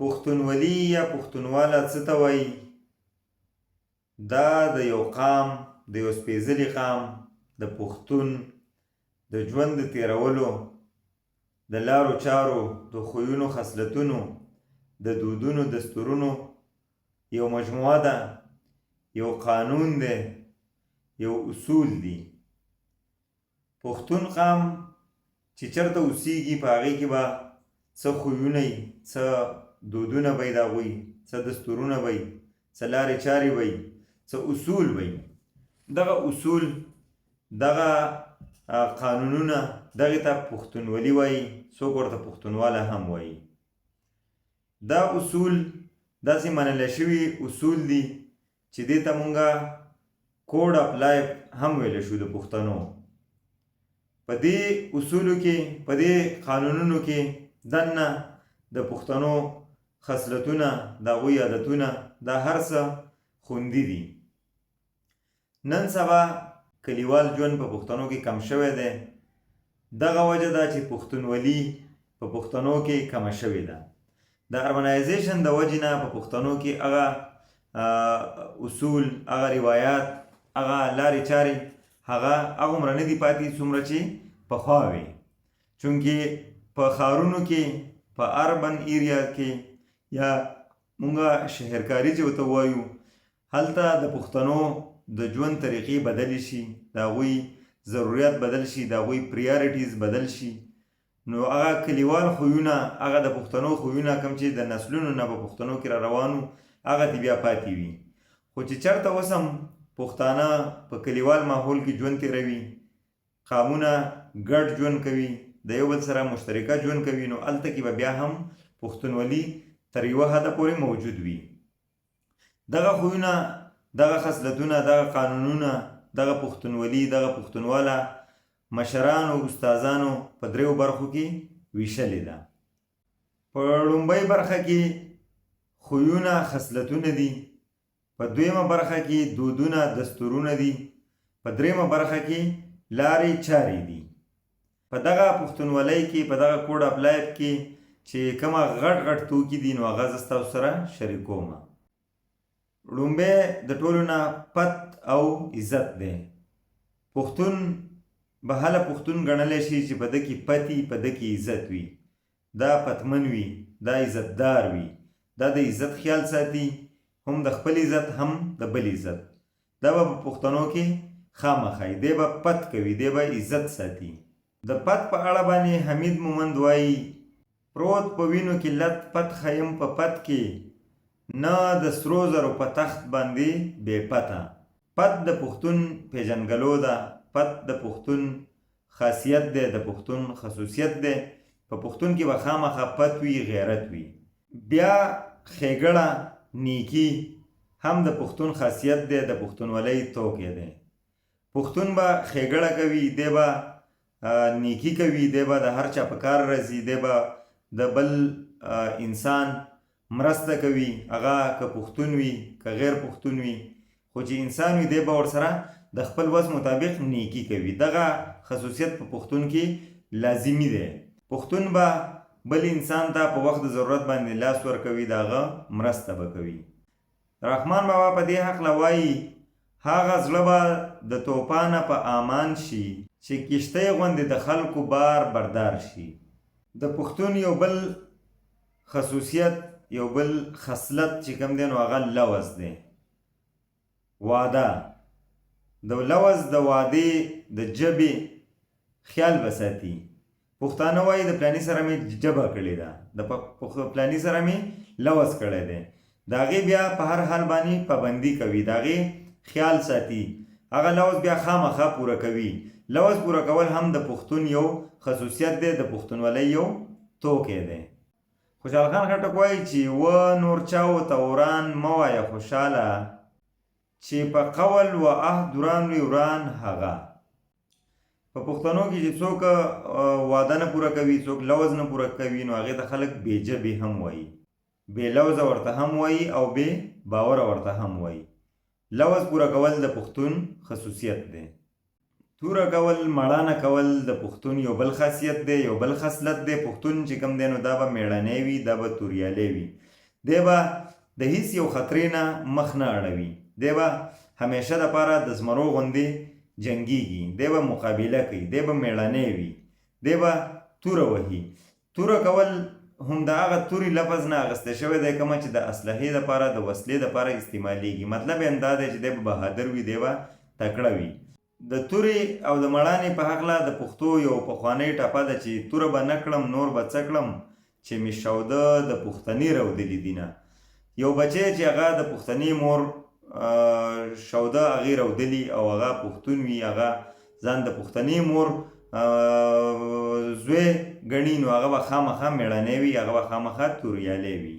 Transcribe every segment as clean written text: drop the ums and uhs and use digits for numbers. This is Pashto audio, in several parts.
پښتونولي یا پښتونواله څه ته وایي؟ دا د یو قام، د یو سپېڅلي قام د پښتون د ژوند د تېرولو، د لارو چارو، د خویونو خصلتونو، د دودونو دستورونو یو مجموعه ده، یو قانون دی، یو اصول دي. پښتون قام چې چېرته اوسیږي په هغې کې به څه خویونه وي، څه دودونه به یې د هغوی، څه دستورونه به یي، څه لارې چارې به یي، څه اصول به یي. دغه اصول، دغه قانونونه، دغې ته پښتونولي وایي، څوک ورته پښتونواله هم وایي. دا اصول داسې منلی شوي اصول دي چې دې ته مونږه کوډ اف لایف هم ویلی شو د پښتنو. په دې اصولو کې، په دې قانونونو کې دننه د پښتنو خصلتونه، د هغوی عادتونه، دا هر څه خوندي دي. نن سبا کلیوال ژوند په پښتنو کې کم شوی دی. دغه وجه ده چې پښتونولي په پښتنو کې کمه شوې ده. د اربنایزیشن د وجې نه په پښتنو کې هغه اصول، هغه روایات، هغه لارې چارې هغه هغومره نه دي پاتې څومره چې پخوا وې. چونکې په ښارونو کې، په اربن ایریا کې، یا مونږه شهرکاري چې ورته وایو، هلته د پښتنو د ژوند طریقې بدلې شي، د هغوی ضرورت بدل شي، د هغوی پریارټیز بدل شي. نو هغه کلیوال خویونه، هغه د پښتنو خویونه کوم چې د نسلونو نه په پښتنو کې را روانو، هغه دې بیا پاتې وي. خو چې چېرته اوس هم پښتانه په کلیوال ماحول کې ژوند تېروي، قامونه ګډ ژوند کوي، د یو بل سره مشترکه ژوند کوي، نو هلته کې به بیا هم پښتونولي تر یوه حده پورې موجود وي. دغه خویونه، دغه خصلتونه، دغه قانونونه، دغه پښتونولي، دغه پښتونواله مشرانو، استادانو په دریو برخو کې ویشلې ده. په لومړۍ برخه کې خویونه، خصلتونه دي. په دویمه برخه کې دودونه، دستورونه دي. په دریمه برخه کې لارې چارې دي. په دغه پښتونولۍ کې، په دغه کوډ اف لایف کې چې کومه غټ غټ توکي دي، نو هغه زه ستاسو سره شریکوم. لومبی د ټولو نه پت او عزت دی. پښتون به هله پښتون ګڼلی شي چې په ده کې پتي، په ده کې عزت وي. دا پتمن وي، دا عزتدار وي، دا د عزت خیال ساتي، هم د خپل عزت هم د بل عزت. دا به په پښتنو کې خامخا وي. دی به پت کوي، دی به عزت ساتي. د پت په اړه باندې حمید مومند وایي: پروت په وینو کې لت پت خیم په پت کې، نه د سرو زرو په تخت باندې بې پته. پت د پښتون پیژنګلو ده، پت د پښتون خاصیت دی، د پښتون خصوصیت دی. په پښتون کې به خامخا پت وي، غیرت وي. بیا ښېګړه، نیکي هم د پښتون خاصیت دی، د پښتونولۍ توکی دی. پښتون به ښېګړه کوي، دی به نیکي کوي، دی به د هر چا په کار راځي، دی به د بل انسان مرسته کوي، هغه که پښتون وي که غیر پښتون وي. خو چې انسان وي، دی به ورسره د خپل وس مطابق نیکي کوي. دغه خصوصیت په پښتون کې لازمي دی. پښتون به بل انسان ته په وخت د ضرورت باندې لاس ورکوي، د هغه مرسته به کوي. رحمان بابا په دې هکله وایي: هغه زړه به د توپانه په امان شي، چې کښتۍ غوندې د خلکو بار بردار شي. د پښتون یو بل خصوصیت، یو بل خصلت چې کوم دی، نو هغه لوز دی، واده. د لوز د وادې د ژبې خیال به ساتي. پښتانه وایي: د پلاني سره مې ژبه کړې ده، د پلاني سره مې لوز کړی دی. د هغې بیا په هر حال باندې پابندي کوي، د هغې خیال ساتي. هغه لوز بیا خامخا پوره کوي. لوز پوره کول هم د پښتون یو خصوصیت دی، د پښتونولۍ یو توکی دی. خوشحال خان خټک وایي چې و نور چاو ته وران مه وایه خوشحاله، چې په قول و عهد وران وي وران هغه. په پښتنو کې چې څوک واده نه پوره کوي، څوک لوز نه پوره کوي، نو هغې ته خلک بې ژبې هم وایي، بې لوزه ورته هم وایي، او بې باوره ورته هم وایي. لوز پوره کول د پښتون خصوصیت دی. توره کول مړانه کول د پښتون یو بل خاصیت دی، یو بل خصلت دی. پښتون چې کوم دی نو دا به میړنی وي، دا به توریالی وي. دی به د هیڅ یو خطرې نه مخ نه اړوي. دی به همیشه دپاره د زمرو غوندې جنګیږي. دی به مقابله کوي. دی به میړنی وي. دی به توره وهي. توره کول هم د هغه توري لفظ نه اخیستی شوی دی کومه چې د اسلحې دپاره د وسلې دپاره استعمالیږي. مطلب یې دا دی چې دی به بهادر وي، دی به تکړه وي. د تورې او د مړانې په هکله د پښتو یو پخوانۍ ټپه ده چې توره به نه کړم نور به څه کړم چې مې شوده د پښتنې رودلي دینه. یو بچی چې هغه د پښتنې مور شوده هغې رودلي او هغه پښتون وي، هغه ځان د پښتنې مور زوی ګڼي، نو هغه به خامخا میړنی وي، هغه به خامخا توریالی وي.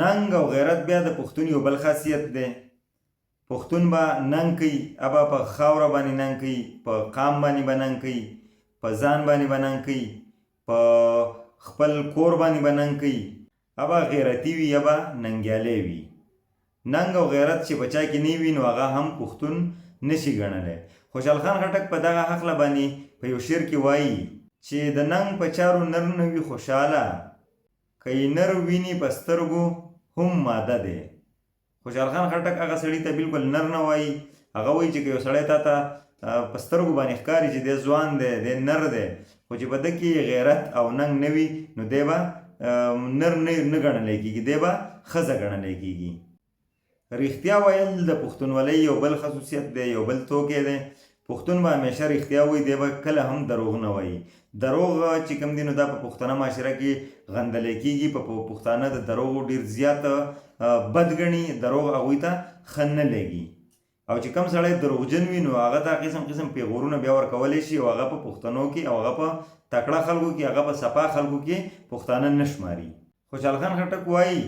ننګ او غیرت بیا د پښتون یو بل خاصیت دی. پښتون به ننګ کوي، ابا په خاوره باندې ننګ کوي، په قام باندې به ننګ کوي، په ځان باندې به ننګ کوي، په خپل کور باندې به ننګ کوي. ابا غیرتي وي، ابا ننګیالی وي. ننګ او غیرت چې په چا کې نه وي نو هغه هم پښتون نشي ګڼلی. خوشحال خان خټک په دغه هکله باندې په یو شعر کې وایي چې د ننګ په چارو نر نه وي خوشحاله، که یې نر ویني په سترګو هم ماده دی. خوشحال خان خټک هغه سړي ته بالکل نر نه وایي. هغه وایي چې که یو سړی تا ته په سترګو باندې ښکاري چې دی ځوان دی، دی نر دی، خو چې په ده کې غیرت او ننګ نه وي نو دی به نر نه ګڼلی کېږي، دی به ښځه ګڼلی کېږي. رښتیا ویل د پښتونولۍ یو بل خصوصیت دی، یو بل توکی دی. پښتون به همیشه رښتیا وایي، دی به کله هم دروغ نه وایي. دروغ چې کوم دی نو دا په پښتنه معاشره کې غندلی کېږي. په پښتانه د دروغو ډېر زیات بد ګڼي، دروغ هغوی ته ښه نه لګي. او چې کوم سړی دروغجن وي نو هغه ته قسم قسم پیغورونه بیا ورکولی شي، او هغه په پښتنو کې او هغه په تکړه خلکو کې، هغه په صفا خلکو کې پښتانه نه شماري. خوشحال خان خټک وایي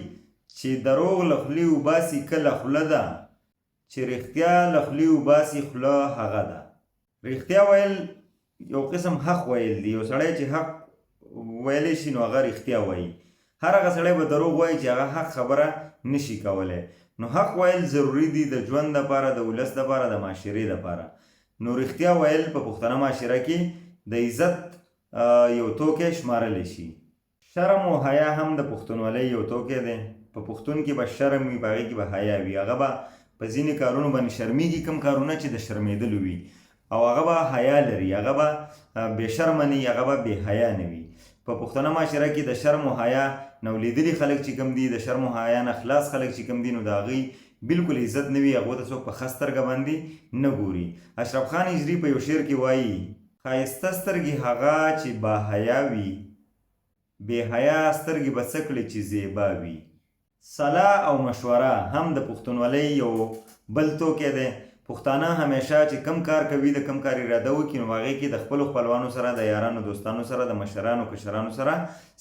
چې دروغ له خولې وباسي کله خوله ده، چې رښتیا له خولې وباسي خوله هغه ده. رښتیا ویل یو قسم حق ویل دی. یو سړی چې حق ویلی شي نو هغه رښتیا وایي. هر هغه سړی به دروغ وایي چې هغه حق خبره نشي کولی. نو حق ویل ضروري دي د ژوند دپاره، د ولس دپاره، د معاشرې دپاره. نو رښتیا ویل په پښتنه معاشره کې د عزت یو توکی شمارلی شي. شرم او حیا هم د پښتونولۍ یو توکی دی. په پښتون کې به شرم وي، په هغې کې به حیا وي. هغه به په ځینې کارونو باندې شرمیږي، کوم کارونه چې د شرمېدلو وي، او هغه به حیا لري. هغه به بې شرمه نه وي، هغه به بې حیا نه وي. په پښتنه معاشره کې د شرم او حیا نه ولیدلي خلک چې کوم دي، د شرم او حیا نه خلاص خلک چې کوم دي، نو د هغوی بالکل عزت نه وي، هغو ته څوک په ښه سترګه باندې نه ګوري. اشرف خان هجري په یو شعر کې وایي ښایسته سترګې هغه چې با حیا وي، بې حیا سترګې به څه کړي چې زیبا وي. صلاح او مشوره هم د پښتونولۍ یو بل توکی دی. پښتانه همیشه چې کم کار کوي، د کم کار اراده وکړي نو هغې کې د خپلو خپلوانو سره، د یارانو دوستانو سره، د مشرانو کشرانو سره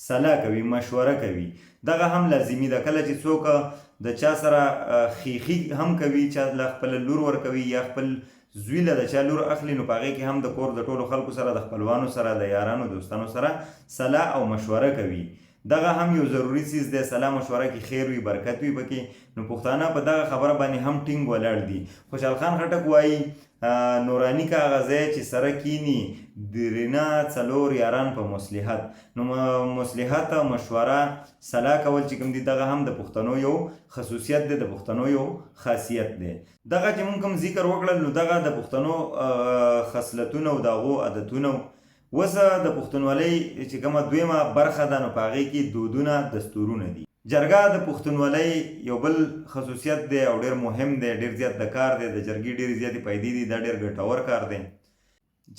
صلاح کوي، مشوره کوي. دغه هم لازمي ده. کله چې څوک د چا سره خیخي هم کوي، چا له خپل لور ورکوي یا خپل زوی له د چا لور اخلي، نو په هغې کې هم د کور د ټولو خلکو سره، د خپلوانو سره، د یارانو دوستانو سره صلاح او مشوره کوي. دغه هم یو ضروري څیز دی. صلاح مشوره کې خیر وي، برکت وي پکې. نو پښتانه په دغه خبره باندې هم ټینګ ولاړ دي. خوشحال خان خټک وایي نوراني کاغذی چې سره کینی، درینه څلور یاران په مصلحت. نو مصلحت، مشوره، صلاح کول چې کوم دي، دغه هم د پښتنو یو خصوصیت دی، د پښتنو یو خاصیت دی. دغه چې موږ کوم ذکر وکړل نو دغه د پښتنو خصلتونه او د هغو عادتونه. اوس د پښتونولۍ چې کومه دویمه برخه ده نو په هغې کې دودونه، دستورونه دي. جرګه د پښتونولۍ یو بل خصوصیت دی او ډېر مهم دی، ډېر زیات د کار دی. د جرګې ډېرې زیاتې فایدې دي، دا ډېر ګټور کار دی.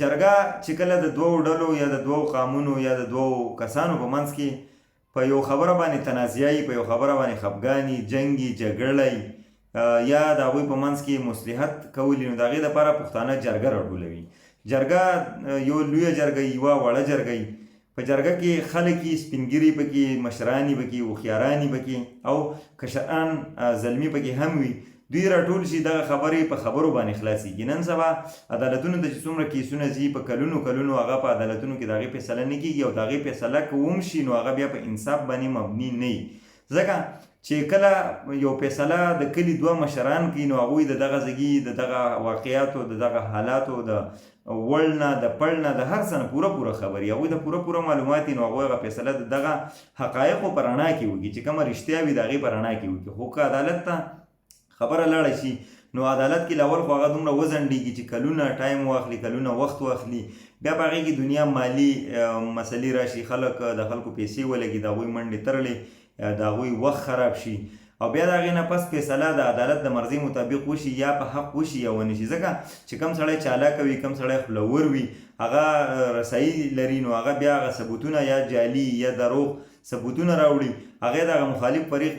جرګه چې کله د دوو ډلو یا د دوو قامونو یا د دوو کسانو په منځ کې په یو خبره باندې تنازعي، په یو خبره باندې خفګاني، جنګي، جګړی یا د هغوی په منځ کې مصلحت کولی، نو د هغې دپاره پښتانه جرګه راټولوي. جرګه یو لویه جرګه، یوه وړه جرګه. په جرګه کې خلک یې سپینګیري پکې، مشران یې پکې، هوښیاران یې پکې، او کشران زلمي پکې هم وي. دوی راټول شي، دغه خبرې په خبرو باندې خلاصېږي. نن سبا عدالتونو ته چې څومره کیسونه ځي، په کلونو کلونو هغه په عدالتونو کې د هغې فیصله نه کېږي، او د هغې فیصله که وم شي نو هغه بیا په انصاف باندې مبني نه وي. ځکه چې کله یو فیصله د کلي دوه مشران کوي نو هغوی د دغه ځګي د دغه واقعیاتو د دغه حالاتو د وړ نه د پړ نه د هر څه نه پوره خبري هغوی د پوره معلومات نو هغوی هغه فیصله د دغه حقایقو په رڼا کې وکړي چې کومه رښتیا وي د هغې په رڼا کې وکړي. خو که عدالت ته خبره لاړه شي نو عدالت کې لاول خو هغه دومره وځنډېږي چې کلونه ټایم واخلي کلونه وخت واخلي بیا په هغې کې دنیا مالي مسلې راشي خلک د خلکو پیسې ولګي د هغوی منډې ترلې د هغوی وخت خراب شي او بیا د هغې نه پس فیصله د عدالت د مرضي مطابق وشي یا په حق وشي یا ونه شي. ځکه چې کوم سړی چالاکه وي کوم سړی خولور وي هغه رسایي لري نو هغه بیا هغه ثبوتونه یا جعلي یا دروغ ثبوتونه راوړي هغې د هغه مخالف فریق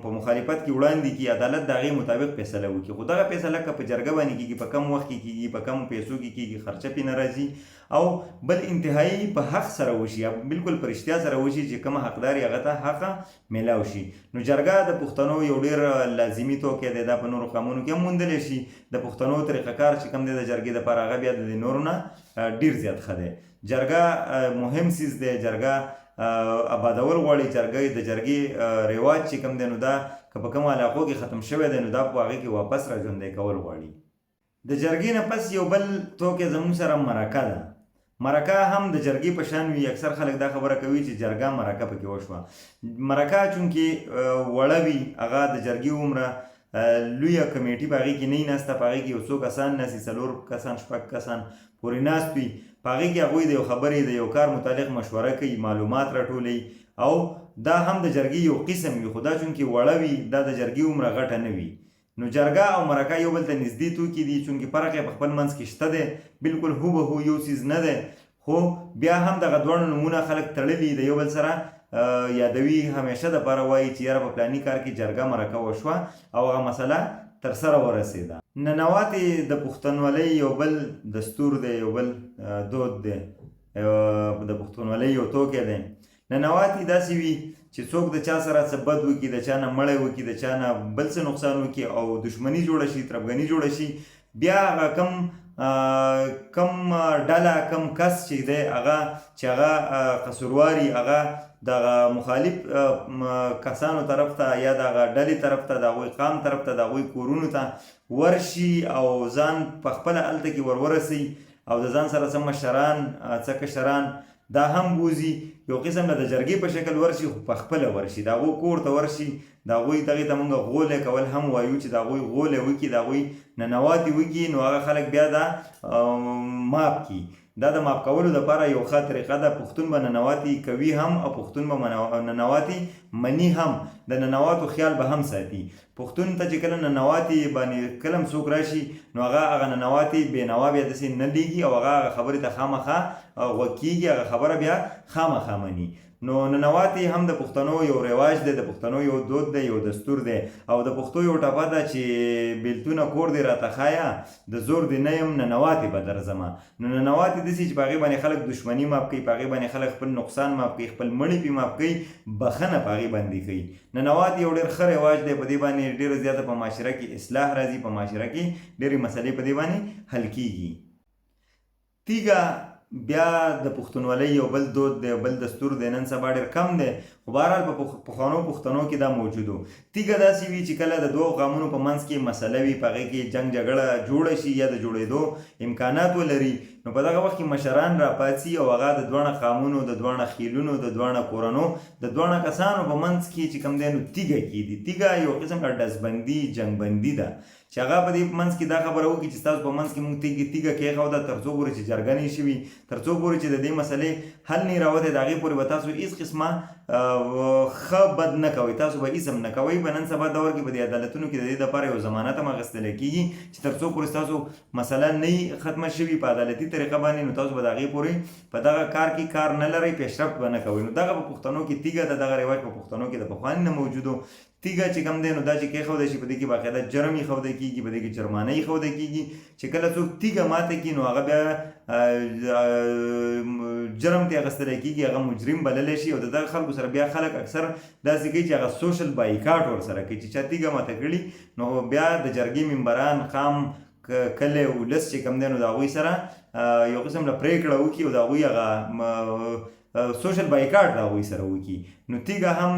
په مخالفت کې وړاندې کړي عدالت د هغې مطابق فیصله وکړي. خو دغه فیصله که په جرګه باندې کېږي په کم وخت کې کېږي په کمو پیسو کې کېږي خرچه پې نه راځي او بل انتهایی په حق سره وشي یا بالکل په رښتیا سره وشي چې کومه حقدار یې هغه ته حق میلاو شي. نو جرګه د پښتنو یو ډېر لازمي توکی دی دا په نورو قومونو کې هم موندلی شي. د پښتنو طریقه کار چې کوم دی د جرګې دپاره هغه بیا د نورو نه ډېر زیات ښه دی. جرګه مهم څیز دی جرګه آبادول غواړي د جرګې رواج چې کوم دی نو دا که په کومو علاقو کې ختم شوی دی نو دا په هغې کې واپس را ژوندی کول غواړي. د جرګې نه پس یو بل توکی زموږ سره مرکه ده. مرکه هم د جرګې په شان وي اکثر خلک دا خبره کوي چې جرګه مرکه پکې وشوه. مرکه چونکې وړه وي هغه د جرګې عمره لویه کمیټي په هغې کې نه ناسته په هغې کې یو څو کسان ناستي 4 کسان 6 کسان پورې ناست وي په هغې کې هغوی د یو خبرې د یو کار متعلق مشوره کوي معلومات راټولوي او دا هم د جرګې یو قسم وي خو دا چونکې وړه وي دا د جرګې عمره غټه نه وي. نو جرګه او مرکه یو بل ته نږدې توکي دي چونکې فرق یې په خپل منځ کې شته دی بالکل هوبهو یو څیز نه دی خو بیا هم دغه دواړو نومونه خلک تړلي د یو بل سره یادوي همیشه دپاره وایي چې یاره په فلاني کار کې جرګه مرکه وشوه او هغه مسله تر سره ورسېده. ننواتې د پښتونولۍ یو بل دستور دی یو بل دود دی د پښتونولۍ یو توکی دی. ننواتې داسې وي چې څوک د چا سره څه بد وکړي د چا نه مړی وکړي د چا نه بل څه نقصان وکړي او دشمني جوړه شي تربګني جوړه شي بیا هغه کم ډله کم کس چې دی هغه چې هغه قصورواري هغه دغه مخالف کسانو طرف ته یا دغه ډلې طرف ته د هغوی قام طرف ته د هغوی کورونو ته ورشي او ځان په خپله هلته کې ورسوي او د ځان سره څه مشران څه کشران دا هم بوزي یو قسم د جرګې په شکل ورشي خو په خپله ورشي د هغو کور ته ورشي د هغوی دغې ته مونږ غولی کول هم وایو چې د هغوی غولی وکړي د هغوی ننواتې وکړي نو هغه خلک بیا دا ماپ کړي. دا د ماپ کولو لپاره یو ښه طریقه ده. پښتون به ننواتې کوي هم او پښتون به ننواتې مني هم د ننواتو خیال به هم ساتي. پښتون ته چې کله ننواتې باندې کله هم څوک راشي نو هغه ننواتې بېنوا بیا داسې نه لیږي او هغه خبرې ته خامخا غوږ کېږي هغه خبره بیا خامخا مني. نو ننواتې هم د پښتنو یو رواج دی د پښتنو یو دود دی یو دستور دی او د پښتو یو ټپه ده چې بیلتونه کور دی راته ښایه د زور دی نه یم ننواتې به درځمه. نو ننواتې داسې چې په هغې باندې خلک دښمني ماپ کوي په هغې باندې خلک خپل نقصان ماپ کوي خپل مړي پې ماپ کوي بخښنه په هغې باندې کوي. ننواتې یو ډېر ښه رواج دی په دې باندې ډېره زیاته په معاشره کې اصلاح راځي په معاشره کې ډېرې مسلې په دې باندې حل کېږي. تیږه بیا د پښتونولۍ یو بل دود دی بل دستور دی نن سبا ډېر کم دی خو بهرحال په پخوانو پښتنو کې دا موجود و. تیږه داسې وي چې کله د دوو قومونو په منځ کې مسله وي په هغې کې جنګ جګړه جوړه شي یا د جوړېدو امکانات ولري نو په دغه وخت کې مشران راپاڅي او هغه د دواړه قومونو د دواړه خیلونو د دواړه کورنو د دواړه کسانو په منځ کې چې کوم دی نو تیږه کېږي. تیږه یو قسم ډزبندي جنګبندي ده چې هغه په دې منځ کې دا خبره وکړي چې ستاسو په منځ کې مونږ تیږه کېښوده تر څو پورې چې جرګه نه شوي تر څو پورې چې د دې مسلې حل نه راوتی د هغې پورې به تاسو هېڅ قسمه ښه بد نه کوئ تاسو به هېڅ هم نه کوئ. په نن سبا دور کې په دې عدالتونو کې د دې دپاره یو ضمانت هم اخیستلی کېږي چې تر څو پورې ستاسو مسله نه ختمه شوي په عدالتي طریقه باندې نو تاسو به د هغې پورې په دغه کار کې کار نه لرئ پیشرفت به نه کوئ. نو دغه په پښتنو کې تیږه ده دغه رواج په پښتنو کې د پخواني نه موجود و. تیږه چې کوم دی نو دا چې کېښودی شي په دې کې باقاعده جرم ایښودی کېږي په دې کې جرمانه ایښودی کېږي چې کله څوک تیږه ماته کړي نو هغه بیا جرم ته اخیستلی کېږي هغه مجرم بللی شي او د دغه خلکو سره بیا خلک اکثر داسې کوي چې هغه سوشل بایکاټ ورسره کوي چې چا تیږه ماته کړي نو بیا د جرګې ممبران قام کلی ولس چې کوم دی نو د هغوی سره یو قسم له پرېکړه وکړي او د هغوی هغه سوشل بایکاټ د هغوی سره وکړي. نو تیږه هم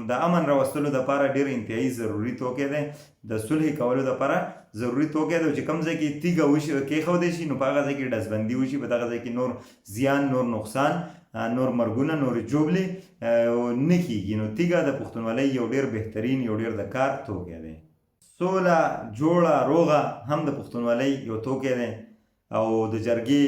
د امن راوستلو دپاره ډېر انتهایي ضروري توکی دی، د صلح کولو دپاره ضروري توکی دی. چې کوم ځای کې تیږه کېښودی شي نو په هغه ځای کې ډزبندي وشي، په دغه ځای کې نور زیان، نور نقصان، نور مرګونه، نور جوړلې نه کېږي. نو تیږه د پښتونولۍ یو ډېر بهترین، یو ډېر د کار توکی دی. سوله جوړه روغه هم د پښتونولۍ یو توکی دی او د جرګې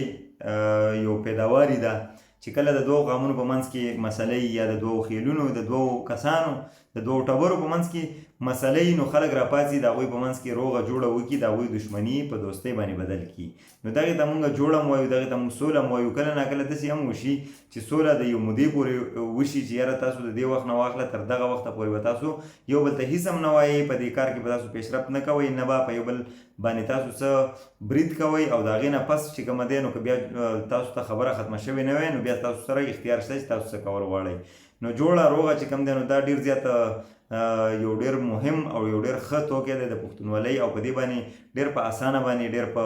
یو پیداواري ده چې کله د دوو قومونو په منځ کې مسلې یا د دوو خیلونو، د دوو کسانو، د دوو ټبرو په منځ کې مسلې نو خلک راپاڅي، د هغوی په منځ کې روغه جوړه وکړي، د هغوی دښمني په دوستۍ باندې بدل کړي. نو دغې ته مونږ جوړه هم وایو، دغې ته مونږ سوله هم وایو. کله ناکله داسې هم وشي چې سوله د یو مودې پورې وشي چې یاره تاسو د دې وخت نه واخله تر دغه وخته پورې به تاسو یو بل ته هېڅ هم نه وایئ، په دې کار کې به تاسو پیشرفت نه کوئ، نه به په یو بل باندې تاسو څه برید کوئ، او د هغې نه پس چې کومه دی نو که بیا تاسو ته خبره ختمه شوې نه وی نو بیا تاسو سره اختیار شته چې تاسو څه کول غواړئ. نو جوړه روغه چې کوم دی نو دا ډېر زیات یو ډېر مهم او یو ډېر ښه توکی دی د پښتونولۍ، او په دې باندې ډېر په اسانه باندې، ډېر په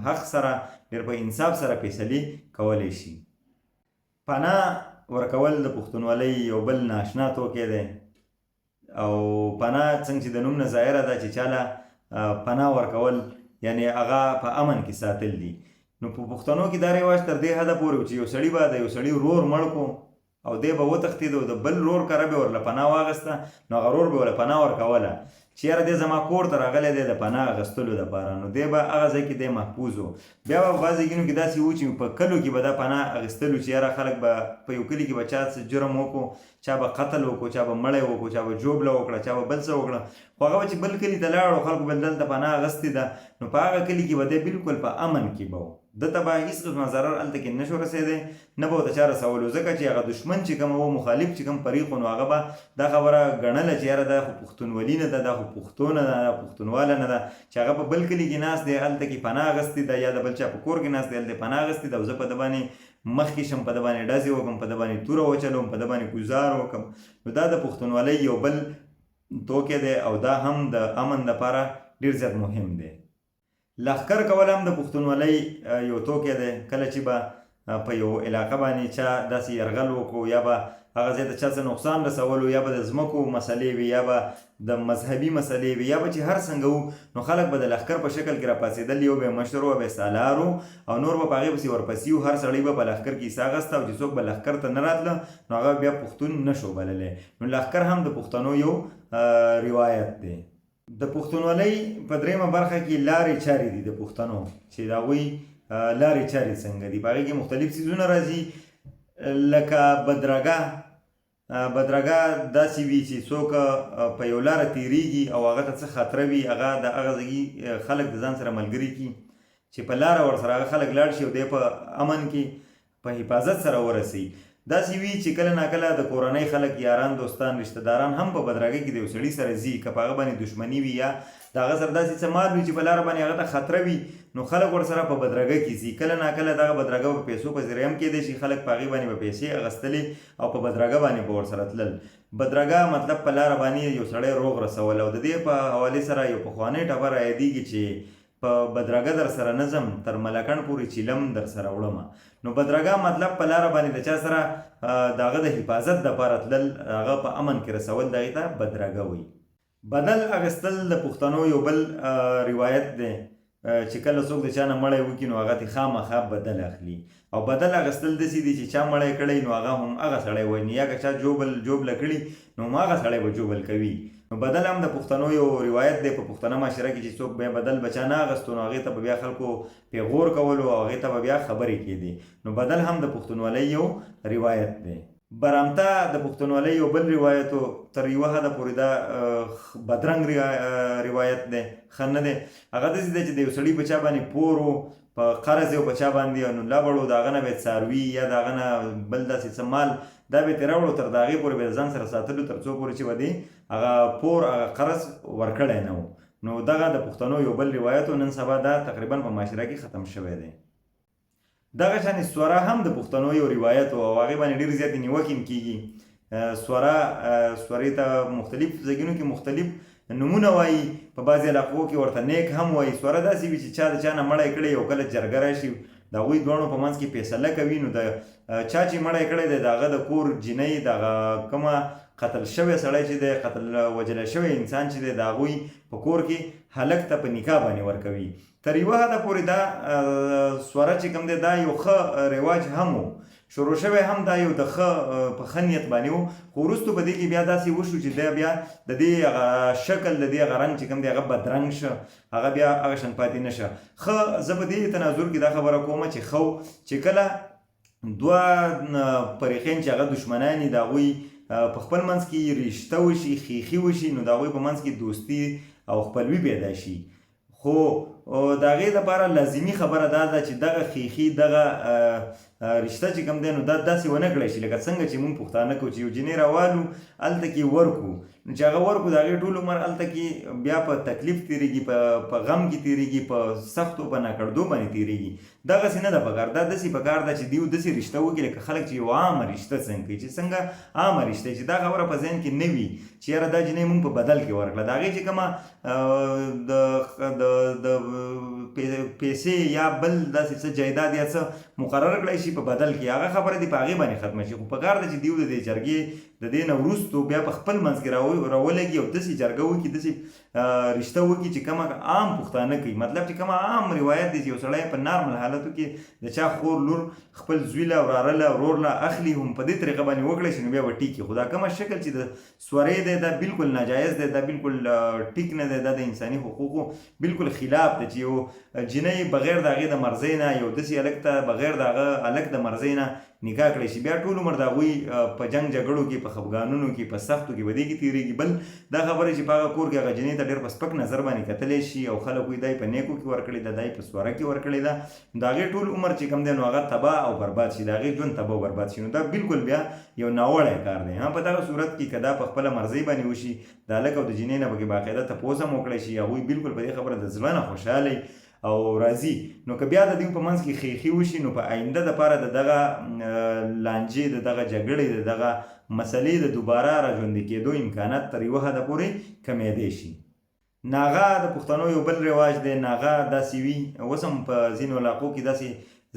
حق سره، ډېر په انصاف سره فیصلې کولی شي. پناه ورکول د پښتونولۍ یو بل ناشنا توکی دی، او پناه څنګه چې د نوم نه ظاهره ده چې چاله پناه ورکول یعنی هغه په امن کې ساتل دي. نو په پښتنو کې دا رواج تر دې حده پورې چې یو سړي به د یو سړي ورور مړ کو او دی به وتښتېد او د بل ورور کره به ورله پناه واغسته، نو هغه ورور به ورله پناه ورکوله چې یاره دی زما کور ته راغلی دی د پناه اخیستلو دپاره. نو دی به هغه ځای کې دی محفوظ و. بیا به په بعض ځایونو کې داسې و چې په کلو کې به دا پناه اخیستلو چې یاره خلک به په یو کلي کې به چا څه جرم وکړو، چا به قتل وکړو، چا به مړی وکړو، چا به جوبله وکړه، چا به بل څه وکړه، خو هغه به چې بل کلي ته لاړو خلکو به دلته پناه اخیستې ده نو په هغه کلي کې به دی بلکل په امن کې به و. دته به هېڅ قسمه ضرر هلته کې نه شو رسېدی، نه به ورته چا رسولو، ځکه چې هغه دښمن چې کوم و، مخالف چې کوم فریق و، نو هغه به دا خبره ګڼله چې یاره دا خو پښتونولي نه ده، دا خو پښتو نه ده، دا پښتونواله نه ده چې هغه په بل کلي کې ناست دی هلته کې پناه اخیستې ده، یا د بل چا په کور کې ناست دی هلته پناه اخیستې ده، او زه په ده باندې مخکې شم، په ده باندې ډزې وکړم، په ده باندې توره وچلوم، په ده باندې ګزار وکړم. نو دا د پښتونولۍ یو بل توکی دی، او دا هم د امن دپاره ډېر زیات مهم دی. لښکر کول هم د پښتونولۍ یو توکی دی. کله چې به په یو علاقه باندې چا داسې یرغل وکړو، یا به هغه ځای ته چا څه نقصان رسولو، یا به د ځمکو مسلې وي، یا به د مذهبي مسلې وي، یا به چې هر څنګه وو، نو خلک به د لښکر په شکل کې راپاڅېدل، یو به یې مشر و، به یې سالار و، او نور به په هغې پسې ورپسې و. هر سړی به په لښکر کې حصه اخیسته، او چې څوک به لښکر ته نه راتله نو هغه بیا پښتون نه شو بللی. نو لښکر هم د پښتنو یو روایت دی. د پښتونولۍ په درېیمه برخه کې لارې چارې دي د پښتنو، چې د هغوی لارې چارې څنګه دي. په هغې کې مختلف څیزونه راځي، لکه بدرګه. بدرګه داسې وي چې څوک په یو لاره تېرېږي او هغه ته څه خطره وي، هغه د هغه ځایي خلک د ځان سره ملګري کړي چې په لاره ورسره هغه خلک لاړ شي او دی په امن کې په حفاظت سره ورسوي. داسې وي چې کله ناکله د کورنۍ خلک، یاران، دوستان، رشته داران هم په بدرګه کې د یو سړي سره ځي، که په هغه باندې دښمني وي یا د هغه سره داسې څه مال وي چې په لاره باندې هغه ته خطره وي، نو خلک ورسره په بدرګه کې ځي. کله ناکله دغه بدرګه په پیسو په ذریعه هم کېدی شي، خلک په هغې باندې به پیسې اخیستلې او په بدرګه باندې به ورسره تلل. بدرګه مطلب په لاره باندې یو سړی روغ رسول. او د دې په حوالې سره یو پخوانی ټبر یادېږي چې په بدرګه در سره نه ځم، تر ملکڼ پورې چیلم در سره وړمه. نو بدرګه مطلب په لاره باندې د چا سره د هغه د حفاظت دپاره تلل، هغه په امن کې رسول، دغې ته بدرګه وایي. بدل اخیستل د پښتنو یو بل روایت دی چې کله څوک د چا نه مړی وکړي نو هغه ترې خامخا بدل اخلي. او بدل اخیستل داسې دي چې چا مړی کړی نو هغه هم هغه سړی وژني، یا که چا جوبله کړي نو هم هغه سړی به جوبل کوي. نو بدل هم د پښتنو یو روایت دی په پښتنه معاشره کې چې څوک بیا بدل بچا نه اخیستو نو هغې ته به بیا خلکو پیغور کولو او هغې ته به بیا خبرې کېدې. نو بدل هم د پښتونولۍ یو روایت دی. برمته د پښتونولۍ یو بل روایت و، تر یوه حده پورې دا بدرنګ روایت دی، ښه نه دی. هغه داسې دی چې د یو سړي په چا باندې پور و، په قرض یې په چا باندې، نو لبړ و، د هغه نه به یې څاروي یا د هغه نه بل داسې څه مال دا به یې ترې راوړو، تر د هغې پورې به یې ځان سره ساتلو، تر څو پورې چې به دې هغه پور هغه قرض ورکړی نه و. نو دغه د پښتنو یو بل روایت و، نن سبا دا تقریبا په معاشره کې ختم شوی دی. دغه شانې سوره هم د پښتنو یو روایت و، او هغې باندې ډېرې زیاتې نیوکې هم کېږي. سورې ته مختلف ځایونو کې مختلف نومونه وایي، په بعضې علاقو کې ورته نیک هم وایي. سوره داسې وي چې چا د چا نه مړی کړی، یو کله جرګه راشي د هغوی دواړو په منځ کې فیصله کوي. نو د چا چې مړی کړی دی د هغه د کور جینۍ دغه کومه قتل شوی سړی چې دی قتل وجلی شوی انسان چې دی د هغوی په کور کې هلک ته په نکاح باندې ورکوي. تر یوه حده پورې دا سوره چې کوم دی دا یو ښه رواج هم و، شروع شوی هم دا یو د ښه په ښه نیت باندې و، خو وروستو په دې کې بیا داسې وشو چې دی بیا د دې هغه شکل د دې هغه رنګ چې کوم دی هغه بدرنګ شه، هغه بیا هغه شان پاتې نه شه. ښه زه په دې تناظر کې دا خبره کوم چې ښه چې کله دوه فریقین چې هغه دشمنان دي د هغوی په خپل منځ کې رشته وشي، خیخي وشي، نو د هغوی په منځ کې دوستي او خپلوي پیدا شي. خو د هغې دپاره لازمي خبره دا ده چې دغه خیخي دغه رشته چې کوم دی نو دا داسې ونه کړی شي لکه څنګه چې مونږ پښتانه کوو چې یو جینۍ راوالو هلته کې ورکو، نو چې هغه ورکو د هغې ټول عمر هلته کې بیا په تکلیف تېرېږي، په غم کې تېرېږي، په سختو په ناکړدو باندې تېرېږي. دغسې نه ده پکار، دا داسې پکار ده چې دیو داسې رشته وکړي لکه خلک چې یو عامه رشته څنګه کوي، چې څنګه عامه رشته چې دا خبره په ذهن کې نه وي چې یاره دا جینۍ مونږ په بدل کې ورکړه، د هغې چې کومه د پیسې یا بل داسې څه جایداد یا څه مقرر کړی شي په بدل کې، هغه خبره دې په هغې باندې ختمه شي. خو پکار ده چې دیو د دې جرګې د دې نه وروستو بیا په خپل منځ کې راولګي او داسې جرګه وکړي، داسې رشته وکړي چې کومه عام پښتانه کوي، مطلب چې کومه عام روایت دی چې یو سړی په نارمل حالتو کې د چا خور لور خپل زوی له وراره له ورور له اخلي هم په دې طریقه باندې وکړی شي نو بیا به ټیک وي. خو دا کومه شکل چې د سورې دی دا بالکل ناجایز دی، دا بالکل ټیک نه دی، دا د انساني حقوقو بالکل خلاف دی چې یو جینۍ بغیر د هغې د مرضۍ نه یو داسې هلک ته بغیر د هغه هلک د مرضۍ نه نکاح کړی شي، بیا ټول عمر د هغوی په جنګ جګړو کې په خفګانونو کې په سختو کې به دې کې تېرېږي. بل دا خبره چې په هغه کور کې هغه جینۍ ته ډېر په سپک نظر باندې کتلی شي او خلک وایي دا یې په نیکو کې ورکړې ده، دا یې په سوره کې ورکړې ده، د هغې ټول عمر چې کوم دی نو هغه تباه او برباد شي، د هغې ژوند تباه او برباد شي. نو دا بالکل بیا یو ناوړی کار دی. په دغه صورت کې که دا په خپله مرضۍ باندې وشي د هلک او د جینۍ نه پکې باقاعده تپوس هم وکړی شي، هغوی بالکل په دې خبره د زړه نه خوشحالی او راځي، نو که بیا د دوی په منځ کې خیخي وشي نو په آینده دپاره د دغه لانجې د دغه جګړې د دغه مسلې د دوباره راژوندي کېدو امکانات تر یوه حده پورې کمیدی شي. ناغه د پښتنو یو بل رواج دی، ناغه داسې وي، اوس هم په ځینو علاقو کې داسې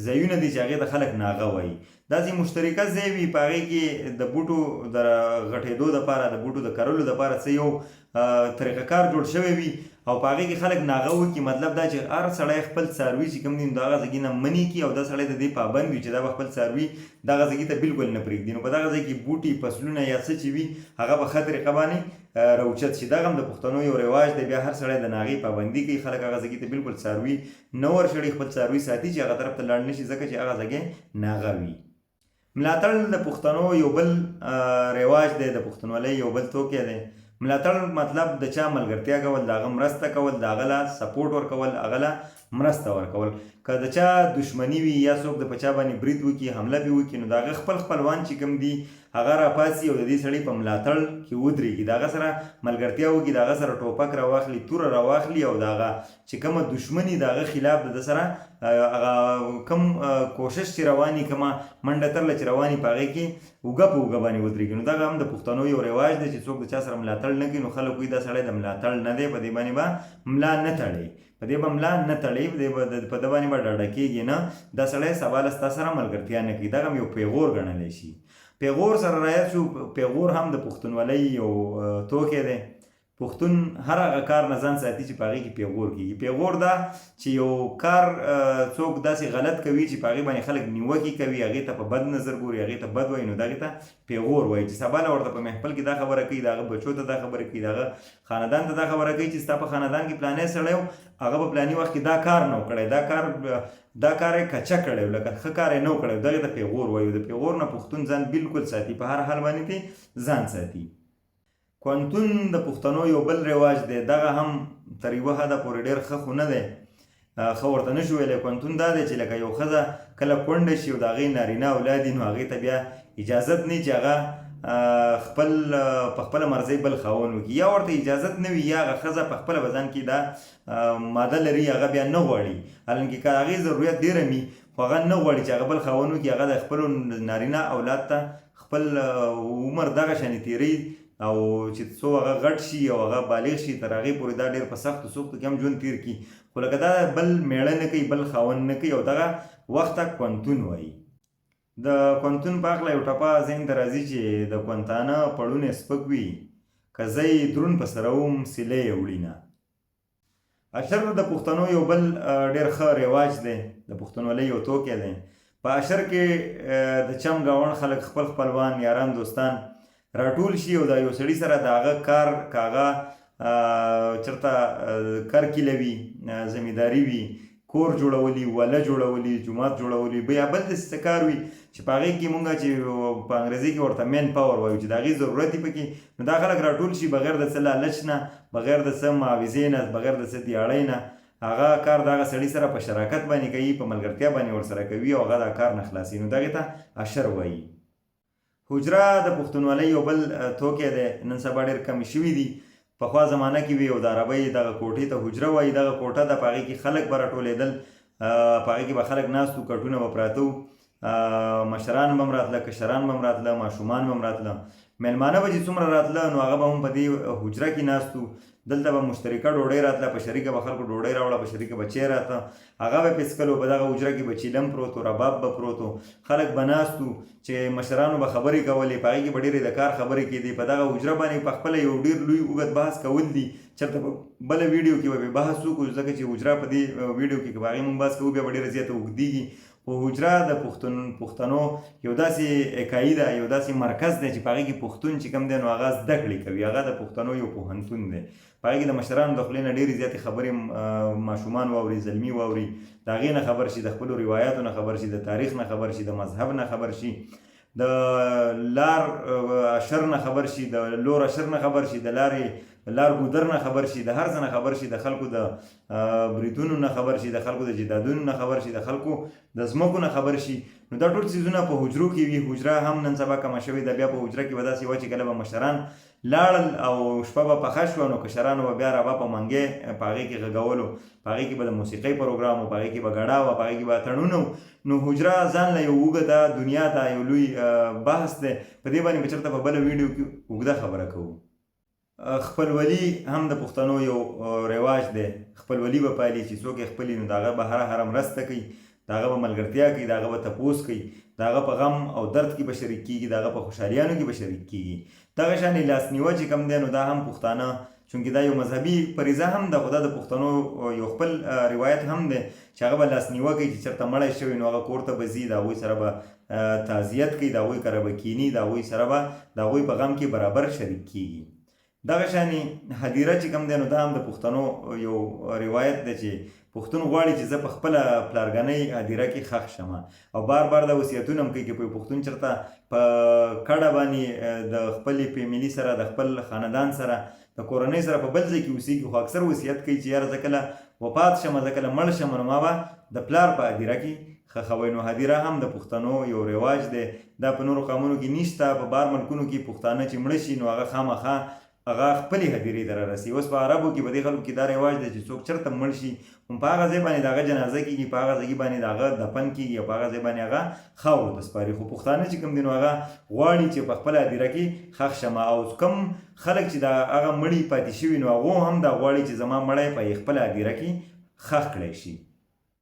ځایونه دي چې هغې ته خلک ناغه وایي، داسې مشترکه ځای وي په هغې کې د بوټو د غټېدو دپاره د بوټو د کرلو دپاره څه یو طریقه کار جوړ شوی وي او په هغې کې خلک ناغه وکړي. مطلب دا چې هر سړی خپل څاروي چې کوم دي نو د هغه ځایګي نه منې کړي او دا سړی د دې پابند وي چې دا به خپل څاروي دغه ځایګي ته بالکل نه پرېږدي، نو په دغه ځای کې بوټي فصلونه یا څه چې وي هغه په ښه طریقه باندې راوچت شي. دغه هم د پښتنو یو رواج دی، بیا هر سړی د ناغې پابندي کوي، خلک هغه ځایګي ته بالکل څاروي نه ورشړي، خپل څاروي ساتي چې هغه طرف ته لاړ نه شي ځکه چې هغه ځایګی ناغه وي. ملاتړ د پښتنو یو بل رواج دی، د پښتونولۍ یو بل توکی دی. ملاتړ مطلب د چا ملګرتیا کول، د هغه مرسته کول، د هغه له سپورټ ورکول، هغه له مرسته ورکول. که د چا دشمني وي یا څوک د په چا باندې برید وکړي، حمله پې وکړي، نو د هغه خپل خپلوان چې کوم دي هغه راپاڅي او د دې سړي په ملاتړ کې ودرېږي، د هغه سره ملګرتیا وکړي، د هغه سره ټوپک راواخلي، توره راواخلي او د هغه چې کومه دشمني د هغه خلاف د سره هغه کوم کوشش چې رواني، کومه منډه ترله چې رواني په هغې کې اوږه په اوږه باندې ودرېږي. نو دغه هم د پښتنو یو رواج دی چې څوک د چا سره ملاتړ نه کوي نو خلک وایي دا سړی د ملاتړ نه دی، په دې باندې به ملا نه تړی، په دې به ملا نه تړی، په ده باندې به ډاډه کېږي نه، دا سړی سبا له ستا سره ملګرتیا نه کوي. دغه هم یو پیغور ګڼلی شي. پیغور سره رایت شو، پیغور هم د پښتونولۍ یو توکی دی. پښتون هر هغه کار نه ځان ساتي چې په هغې کې پیغور کېږي. پیغور دا چې یو کار څوک داسې غلط کوي چې په هغې باندې خلک نیوکې کوي، هغې ته په بد نظر ګوري، هغې ته بد وایي، نو دغې ته پیغور وایي. چې سبا له ورته په محفل کې دا خبره کوي، د هغه بچو ته دا خبره کوي، د هغه خاندان ته دا خبره کوي چې ستا په خاندان کې پلانی سړی و، هغه په پلاني وخت کې دا کار نه و کړی، دا کار یې کچه کړی و، لکه ښه کار یې نه و کړی، دغې ته پیغور وایي. د پیغور نه پښتون ځان بالکل ساتي، په هر حال باندې پې ځان ساتي. کوانتون د پښتنو یو بل رواج دی، دغه هم تر یوه حده پورې ډېر ښه خو نه دی، ښه ورته نه شو ویلی. کوانتون دا دی چې لکه یو ښځه کله کونډه شي او د هغې نارینه اولاد وي نو هغې ته بیا اجازت نه وي چې هغه په خپله مرضۍ بل خاوند وکړي، یا ورته اجازت نه وي، یا هغه ښځه په خپله بدن کې دا ماده لري هغه بیا نه غواړي، حالانکې که هغې ضرورت ډېره وي خو هغه نه غواړي چې هغه بل خاوند وکړي، هغه د خپلو نارینه اولاد ته خپل عمر دغه شانې تېروي او چې څو هغه غټ شي او هغه بالغ شي تر هغې پورې دا ډېر په سختو کې هم ژوند تېر کړي، خو لکه دا بل میړه نه کوي بل خاوند نه کوي او دغه وخت ته کونتون وایي. د کونتون په هکله یو ټپه ذهن ته راځي چې د کونتانه پړونی سپک وي که زه یې دروند په سره وم سیلی یې وړینه. اشر د پښتنو یو بل ډېر ښه رواج دی، د پښتونولۍ یو توکی دی. په اشر کې د چم ګاونډ خلک خپل خپلوان یاران دوستان راټول شي او د یو سړي سره د هغه کار که هغه چېرته کرکیله وي، زمینداري وي، کور جوړولي، وله جوړولي، جومات جوړولي، یا بل داسې څه کار وي چې په هغې کې مونږ چې په انګریزي کې ورته مین پاور وایو چې د هغې ضرورت وي پکې، نو دا خلک راټول شي بغیر د څه لالچ نه، بغیر د څه معاوضې نه، بغیر د څه دیاړۍ نه، هغه کار د هغه سړي سره په شراکت باندې کوي، په ملګرتیا باندې ورسره کوي او هغه دا کار نه خلاصوي، نو دغې ته اشر وایي. حجره د پښتونولۍ یو بل توکی دی، نن سبا ډېر کم شوي دي. پخوا زمانه کې وي او د عربۍ دغه کوټې ته حجره وایي. دغه کوټه ده، په هغې کې خلک به راټولېدل، په هغې کې به خلک ناست وو، کټونه به پراته وو، مشران به هم راتله، کشران به هم راتله، ماشومان به هم راتله، میلمانه به چې څومره راتله نو هغه به هم په دې حجره کې ناست وو. دلته به مشترکه ډوډۍ راتله، په شریکه به خلکو ډوډۍ راوړه، په شریکه به چای راته، هغه به پیڅکلو. په دغه حجره کې به چیلم پروت و، رباب به پروت و، خلک به ناست وو چې مشرانو به خبرې کولې، په هغې کې به ډېرې د کار خبرې کېدې. په دغه حجره باندې په خپله یو ډېر لوی اوږد بحث کول دي، چېرته په بله ویډیو کې به بحث وکړو ځکه چې حجره په دې ویډیو کې که په هغې مونږ بحث کوو بیا به ډېره زیاته اوږدېږي. خو حجره د پښتنو یو داسې اکایي ده، یو داسې مرکز دی چې په هغې کې پښتون چې کوم دی نو هغه زده کړې کوي. هغه د پښتنو یو پوهنتون دی. په هغې کې د مشرانو د خولې نه ډېرې زیاتې خبرې ماشومان واوري، زلمي واوري، د هغې نه خبر شي، د خپلو روایاتو نه خبر شي، د تاریخ نه خبر شي، د مذهب نه خبر شي، د لار اشر نه خبر شي، د لور اشر نه خبر شي، د لار ګودر نه خبر شي، د هر څه نه خبر شي، د خلکو د بریدونو نه خبر شي، د خلکو د جدادونو نه خبر شي، د خلکو د ځمکو نه خبر شي. نو دا ټول څیزونه په حجرو کې وي. حجره هم نن سبا کمه شوې ده. بیا په حجره کې به داسې وه چې کله به مشران لاړل او شپه به پخه شوه نو کشرانو به بیا رابه په منګې په هغې کې غږولو، په هغې کې به د موسیقۍ پروګرام و، په هغې کې به ګډا وه، په هغې کې به اتڼونه و. نو حجره ځان له یو اوږده دنیا ته یو لوی بحث دی. په دې باندې به چېرته په بله ویډیو کې اوږده خبره کوو. خپلولي هم د پښتنو یو رواج دی. خپلولي به پالي چې څوک یې خپلي نو د هغه به هره مرسته کوي، د هغه به ملګرتیا کوي، د هغه به تپوس کوي، د هغه په غم او درد کې به شریک کېږي، د هغه په خوشحالیانو کې به شریک کېږي. دغه شانې لاسنیوه چې کوم دی نو دا هم پښتانه، چونکې دا یو مذهبي فریضه هم ده، خو دا د پښتنو یو خپل روایت هم دی چې هغه به لاسنیوه کوي چې چېرته مړی شوی نو هغه کور ته به ځي، د هغوی سره به تعزیت کوي، د هغوی کره به کیني، د هغوی سره به د هغوی په غم کې برابر شریک کېږي. دغه شانې هدیره چې کوم دی نو دا هم د پښتنو یو روایت دی چې پښتون غواړي چې زه په خپله پلارګنۍ هدیره کې ښخ شم او بار بار دا وصیتونه هم کوي چې پښتون چېرته په کډه باندې د خپلې فیملي سره، د خپل خاندان سره، د کورنۍ سره په بل ځای کې اوسېږي، خو اکثر وصیت کوي چې یاره زه کله وفات شم، زه کله مړ شم نو ما به د پلار په هدیره کې ښخوئ. نو هدیره هم د پښتنو یو رواج دی. دا په نورو قومونو کې نشته. په بار ملکونو کې پښتانه چې مړه شي نو هغه خامخا هغه خپلې هدیرې ته رارسي. اوس په عربو کې په دې خلکو کې دا رواج دی چې څوک چېرته مړ شي په هغه ځای باندې د هغه جنازه کېږي، په هغه ځای باندې د هغه دفن کېږي او په هغه ځای باندې هغه خاورو ته سپاري. خو پښتانه چې کوم دي نو هغه غواړي چې په خپله هدیره کې ښخ شم او کوم خلک چې د هغه مړي پاتې شوي نو هغو هم دا غواړي چې زما مړی په خپله هدیره کې ښخ کړی شي.